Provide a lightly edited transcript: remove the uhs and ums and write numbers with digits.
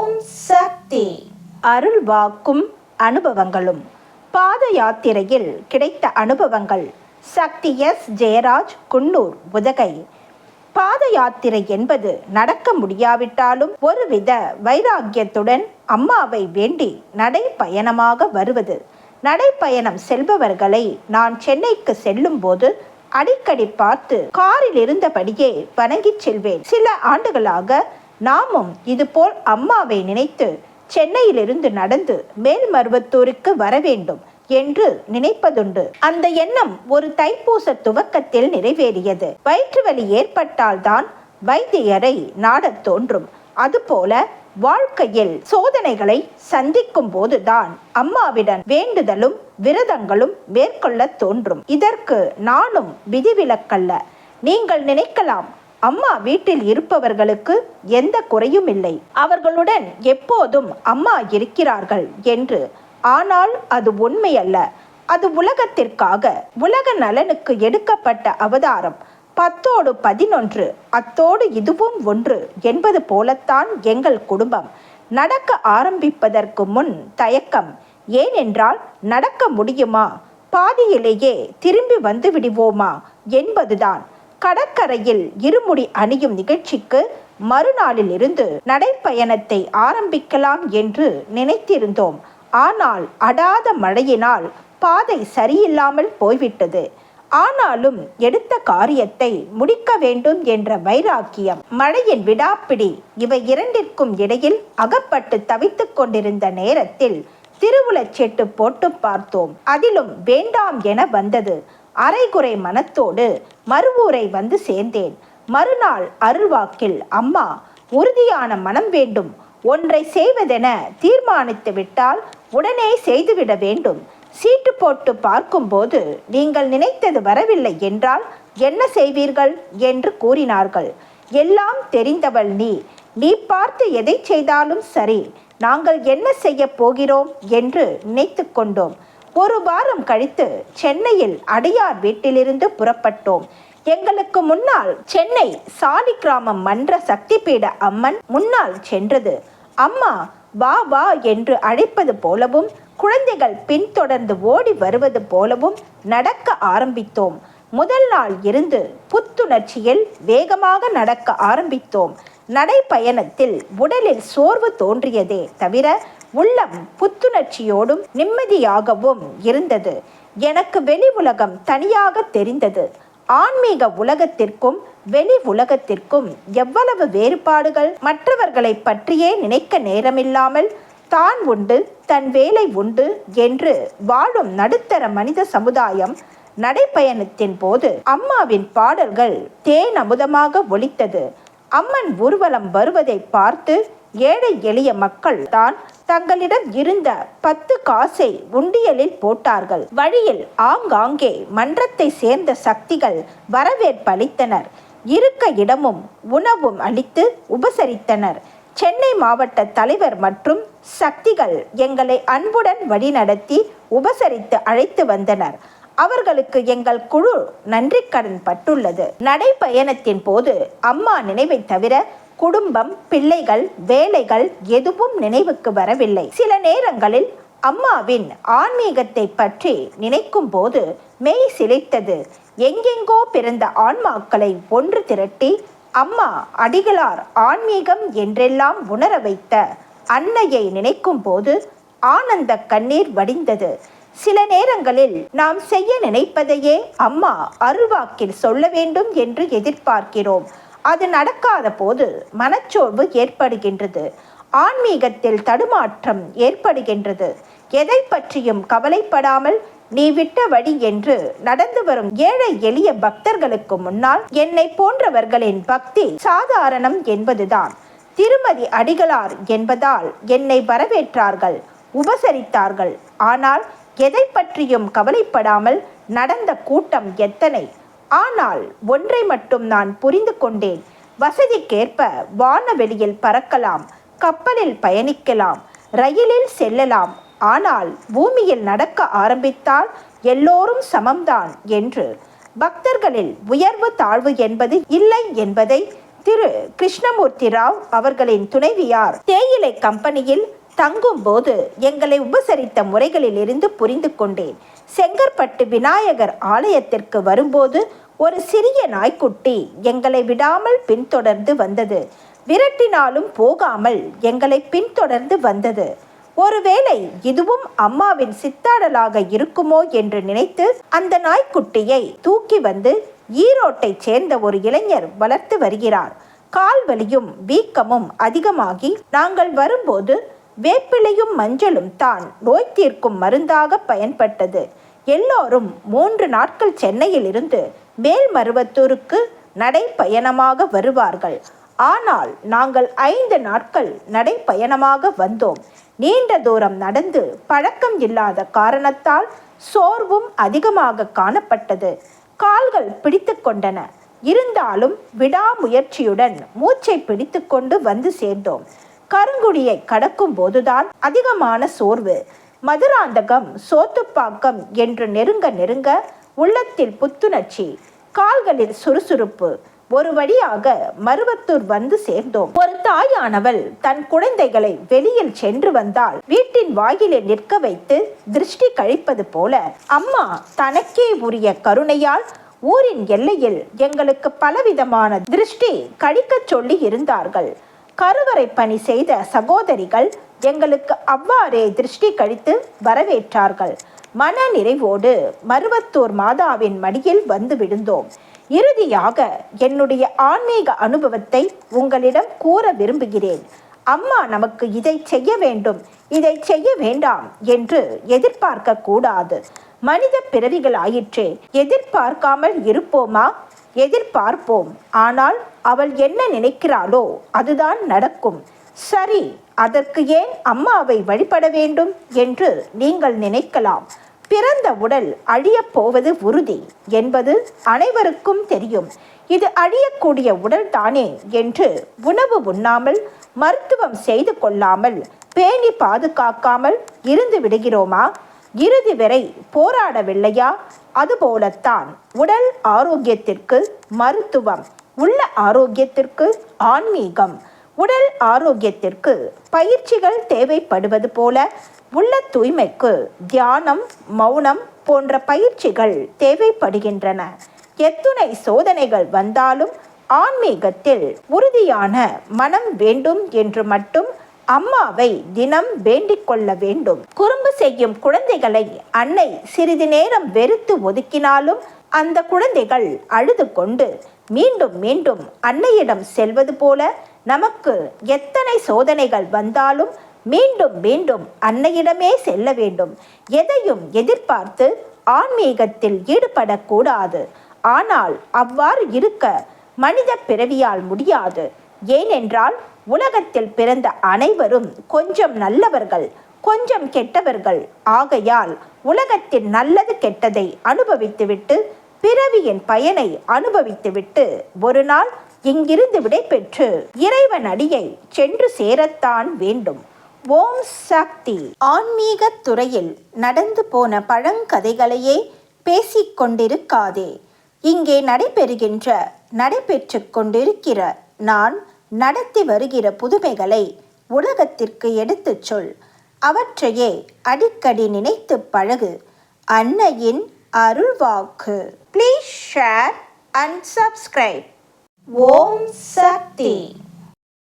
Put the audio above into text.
ஓம் சக்தி. அருள் வாக்கும் அனுபவங்களும். பாத யாத்திரையில் கிடைத்த அனுபவங்கள். சக்தி எஸ். ஜெயராஜ், குன்னூர், உதகை. பாத யாத்திரை என்பது நடக்க முடியாவிட்டாலும் ஒருவித வைராக்கியத்துடன் அம்மாவை வேண்டி நடைப்பயணமாக வருவது. நடைப்பயணம் செல்பவர்களை நான் சென்னைக்கு செல்லும் போது அடிக்கடி பார்த்து காரில் இருந்தபடியே வணங்கிச் செல்வேன். சில ஆண்டுகளாக நாமும் இதுபோல் அம்மாவை நினைத்து சென்னையிலிருந்து நடந்து மேல்மருவத்தூருக்கு வர வேண்டும் என்று நினைப்பதுண்டு. அந்த எண்ணம் ஒரு தைப்பூச துவக்கத்தில் நிறைவேறியது. வயிற்று வலி ஏற்பட்டால்தான் வைத்தியரை நாடத் தோன்றும். அதுபோல வாழ்க்கையில் சோதனைகளை சந்திக்கும் போதுதான் அம்மாவிடம் வேண்டுதலும் விரதங்களும் மேற்கொள்ள தோன்றும். இதற்கு நானும் விதிவிலக்கல்ல. நீங்கள் நினைக்கலாம், அம்மா வீட்டில் இருப்பவர்களுக்கு எந்த குறையும் இல்லை, அவர்களுடன் எப்போதும் அம்மா இருக்கிறார்கள் என்று. ஆனால் அது உண்மையல்ல. அது உலகத்திற்காக, உலக நலனுக்கு எடுக்கப்பட்ட அவதாரம். 10 11, அத்தோடு இதுவும் ஒன்று என்பது போலத்தான் எங்கள் குடும்பம். நடக்க ஆரம்பிப்பதற்கு முன் தயக்கம். ஏனென்றால் நடக்க முடியுமா, பாதியிலேயே திரும்பி வந்து விடுவோமா என்பதுதான். கடற்கரையில் இருமுடி அணியும் நிகழ்ச்சிக்கு மறுநாளில் இருந்து நடைப்பயணத்தை ஆரம்பிக்கலாம் என்று நினைத்திருந்தோம். ஆனால் அடாத மழையினால் பாதை சரியில்லாமல் போய்விட்டது. ஆனாலும் எடுத்த காரியத்தை முடிக்க வேண்டும் என்ற வைராக்கியம், மழையின் விடாப்பிடி, இவை இரண்டிற்கும் இடையில் அகப்பட்டு தவித்துக் கொண்டிருந்த நேரத்தில் திருவுளச்சீட்டு போட்டு பார்த்தோம். அதிலும் வேண்டாம் என வந்தது. அரைகுறை மனத்தோடு மறுவூரை வந்து சேர்ந்தேன். மறுநாள் அருள்வாக்கில் அம்மா, உறுதியான மனம் வேண்டும். ஒன்றை செய்வதென தீர்மானித்து விட்டால் உடனே செய்துவிட வேண்டும். சீட்டு போட்டு பார்க்கும்போது நீங்கள் நினைத்தது வரவில்லை என்றால் என்ன செய்வீர்கள் என்று கூறினார்கள். எல்லாம் தெரிந்தவள் நீ பார்த்து எதை செய்தாலும் சரி, நாங்கள் என்ன செய்ய போகிறோம் என்று நினைத்து கொண்டோம். 1 வாரம் கழித்து சென்னையில் அடையார் வீட்டிலிருந்து புறப்பட்டோம். எங்களுக்கு முன்னால் சென்னை சாலிகிராமம் மன்ற சக்திபீட அம்மன் முன்னால் சென்றது. அம்மா வா வா என்று அழைப்பது போலவும், குழந்தைகள் பின்தொடர்ந்து ஓடி வருவது போலவும் நடக்க ஆரம்பித்தோம். முதல் நாள் இருந்து புத்துணர்ச்சியில் வேகமாக நடக்க ஆரம்பித்தோம். நடைப்பயணத்தில் உடலில் சோர்வு தோன்றியதே தவிர உள்ளம் புத்துணர்ச்சியோடும் நிம்மதியாகவும் இருந்தது. எனக்கு வெளி உலகம் தனியாக தெரிந்தது. ஆன்மீக உலகத்திற்கும் வெளி உலகத்திற்கும் எவ்வளவு வேறுபாடுகள்! மற்றவர்களை பற்றியே நினைக்க நேரமில்லாமல் தான் உண்டு தன் வேலை உண்டு என்று வாழும் நடுத்தர மனித சமுதாயம். நடைப்பயணத்தின் போது அம்மாவின் பாடல்கள் தேன் அமுதமாக ஒலித்தது. அம்மன் ஊர்வலம் வருவதை பார்த்து ஏழை எளிய மக்கள் தான் தங்களிடம் இருந்த 10 காசை உண்டியலில் போட்டார்கள். வழியில் ஆங்காங்கே மன்றத்தை சேர்ந்த சக்திகள் வரவேற்பளித்தனர். இருக்க இடமும் உணவும் அளித்து உபசரித்தனர். சென்னை மாவட்ட தலைவர் மற்றும் சக்திகள் எங்களை அன்புடன் வழிநடத்தி உபசரித்து அழைத்து வந்தனர். அவர்களுக்கு எங்கள் குழு நன்றி கடன் பட்டுள்ளது. நடைப்பயணத்தின் போது அம்மா நினைவை தவிர குடும்பம், பிள்ளைகள், வேலைகள் எதுவும் நினைவுக்கு வரவில்லை. சில நேரங்களில் அம்மாவின் ஆன்மீகத்தை பற்றி நினைக்கும் போது மெய் சிலிர்த்தது. எங்கெங்கோ பிறந்த ஆன்மாக்களை ஒன்று திரட்டி அம்மா அடிகளார் ஆன்மீகம் என்றெல்லாம் உணர வைத்த அன்னையை நினைக்கும் போது ஆனந்த கண்ணீர் வடிந்தது. சில நேரங்களில் நாம் செய்ய நினைப்பதையே அம்மா அருள்வாக்கில் சொல்ல வேண்டும் என்று எதிர்பார்க்கிறோம். அது நடக்காத போது மனச்சோர்வு ஏற்படுகின்றது. ஆன்மீகத்தில் தடுமாற்றம் ஏற்படுகின்றது. எதை பற்றியும் கவலைப்படாமல் நீ விட்ட வழி என்று நடந்து வரும் ஏழை எளிய பக்தர்களுக்கு முன்னால் என்னை போன்றவர்களின் பக்தி சாதாரணம் என்பதுதான். திருமதி அடிகளார் என்பதால் என்னை வரவேற்றார்கள், உபசரித்தார்கள். ஆனால் எதை பற்றியும் கவலைப்படாமல் நடந்த கூட்டம் எத்தனை! ஆனால் ஒன்றை மட்டும் நான் புரிந்து கொண்டேன். வசதிக்கேற்ப வானவெளியில் பறக்கலாம், கப்பலில் பயணிக்கலாம், ரயிலில் செல்லலாம். ஆனால் பூமியில் நடக்க ஆரம்பித்தால் எல்லோரும் சமம்தான் என்று. பக்தர்களில் உயர்வு தாழ்வு என்பது இல்லை என்பதை திரு கிருஷ்ணமூர்த்தி ராவ் அவர்களின் துணைவியார் தேயிலை கம்பெனியில் தங்கும் போது எங்களை உபசரித்த முறைகளில் இருந்து புரிந்து கொண்டேன். செங்கற்பட்டு விநாயகர் ஆலயத்திற்கு வரும்போது ஒரு சிறிய நாய்க்குட்டி எங்களை விடாமல் பின்தொடர்ந்து வந்தது. விரட்டினாலும் போகாமல் எங்களை பின்தொடர்ந்து வந்தது. ஒருவேளை இதுவும் அம்மாவின் சித்தாடலாக இருக்குமோ என்று நினைத்து அந்த நாய்க்குட்டியை தூக்கி வந்து ஈரோட்டை சேர்ந்த ஒரு இளைஞர் வளர்த்து வருகிறார். கால் வலியும் வீக்கமும் அதிகமாகி நாங்கள் வரும்போது வேப்பிலையும் மஞ்சளும் தான் நோய் தீர்க்கும் மருந்தாக பயன்பட்டது. எல்லோரும் 3 நாட்கள் சென்னையில் இருந்து மேல்மருவத்தூருக்கு நடைப்பயணமாக வருவார்கள். ஆனால் நாங்கள் 5 நாட்கள் நடைப்பயணமாக வந்தோம். நீண்ட தூரம் நடந்து பழக்கம் இல்லாத காரணத்தால் சோர்வும் அதிகமாக காணப்பட்டது. கால்கள் பிடித்து கொண்டன. இருந்தாலும் விடாமுயற்சியுடன் மூச்சை பிடித்து கொண்டு வந்து சேர்ந்தோம். கருங்குடியை கடக்கும் போதுதான் அதிகமான சோர்வு. மதுராந்தகம், சோத்துப்பாக்கம் என்று நெருங்க நெருங்க உள்ளத்தில் புத்துணர்ச்சி, கால்களில் சுறுசுறுப்பு. ஒரு வழியாக மருவத்தூர் வந்து சேர்ந்தோம். ஒரு தாயானவள் தன் குழந்தைகளை வெளியில் சென்று வந்தால் வீட்டின் வாயிலே நிற்க வைத்து திருஷ்டி கழிப்பது போல அம்மா தனக்கே உரிய கருணையால் ஊரின் எல்லையில் எங்களுக்கு பலவிதமான திருஷ்டி கழிக்க சொல்லி இருந்தார்கள். கருவறை பணி செய்த சகோதரிகள் எங்களுக்கு அவ்வாறே திருஷ்டி கழித்து வரவேற்றார்கள். மன நிறைவோடு மருவத்தூர் மாதாவின் மடியில் வந்து விழுந்தோம். இறுதியாக என்னுடைய ஆன்மீக அனுபவத்தை உங்களிடம் கூற விரும்புகிறேன். அம்மா நமக்கு இதை செய்ய வேண்டும், இதை செய்ய வேண்டாம் என்று எதிர்பார்க்க கூடாது. மனித பிறவிகள் ஆயிற்றே, எதிர்பார்க்காமல் இருப்போமா? எதிர்பார்ப்போம். ஆனால் அவள் என்ன நினைக்கிறாளோ அதுதான் நடக்கும். சரி, அதற்கு ஏன் அம்மாவை வழிபட வேண்டும் என்று நீங்கள் நினைக்கலாம். பிறந்த உடல் அழியப் போவது உறுதி என்பது அனைவருக்கும் தெரியும். இது அழியக்கூடிய உடல் தானே என்று உணவு உண்ணாமல், மருத்துவம் செய்து கொள்ளாமல், பேணி பாதுகாக்காமல் இருந்து விடுகிறோமா? இறுதி வரை போராடவில்லையா? அதுபோலத்தான் உடல் ஆரோக்கியத்திற்கு மருத்துவம், உள்ள ஆரோக்கியத்திற்கு ஆன்மீகம், உடல் ஆரோக்கியத்திற்கு பயிற்சிகள் தேவைப்படுவது போல உள்ள தூய்மைக்கு தியானம், மௌனம் போன்ற பயிற்சிகள் தேவைப்படுகின்றன. எத்துணை சோதனைகள் வந்தாலும் ஆன்மீகத்தில் உறுதியான மனம் வேண்டும் என்று மட்டும் அம்மாவை தினம் வேண்டிக் கொள்ள வேண்டும். குறும்பு செய்யும் குழந்தைகளை அன்னை சிறிது நேரம் வெறுத்து ஒதுக்கினாலும் அந்த குழந்தைகள் அழுது கொண்டு மீண்டும் மீண்டும் அன்னையிடம் செல்வது போல நமக்கு எத்தனை சோதனைகள் வந்தாலும் மீண்டும் மீண்டும் அன்னையிடமே செல்ல வேண்டும். எதையும் எதிர்பார்த்து ஆன்மீகத்தில் ஈடுபடக்கூடாது. ஆனால் அவ்வாறு இருக்க மனித பிறவியால் முடியாது. ஏனென்றால் உலகத்தில் பிறந்த அனைவரும் கொஞ்சம் நல்லவர்கள், கொஞ்சம் கெட்டவர்கள். ஆகையால் உலகத்தின் நல்லது கெட்டதை அனுபவித்துவிட்டு, பிறவியின் பயனை அனுபவித்துவிட்டு ஒரு நாள் இங்கிருந்து விடை பெற்று இறைவன் அடியை சென்று சேரத்தான் வேண்டும். ஓம் சக்தி. ஆன்மீக துறையில் நடந்து போன பழங்கதைகளையே பேசிக்கொண்டிருக்காதே. இங்கே நடைபெற்று கொண்டிருக்கிற நான் நடத்தி வருகிற புதுமைகளை உலகத்திற்கு எடுத்துச் சொல். அவற்றையே அடிக்கடி நினைத்து பழகு. அன்னையின் அருள்வாக்கு. Please share and subscribe. ஓம் சக்தி.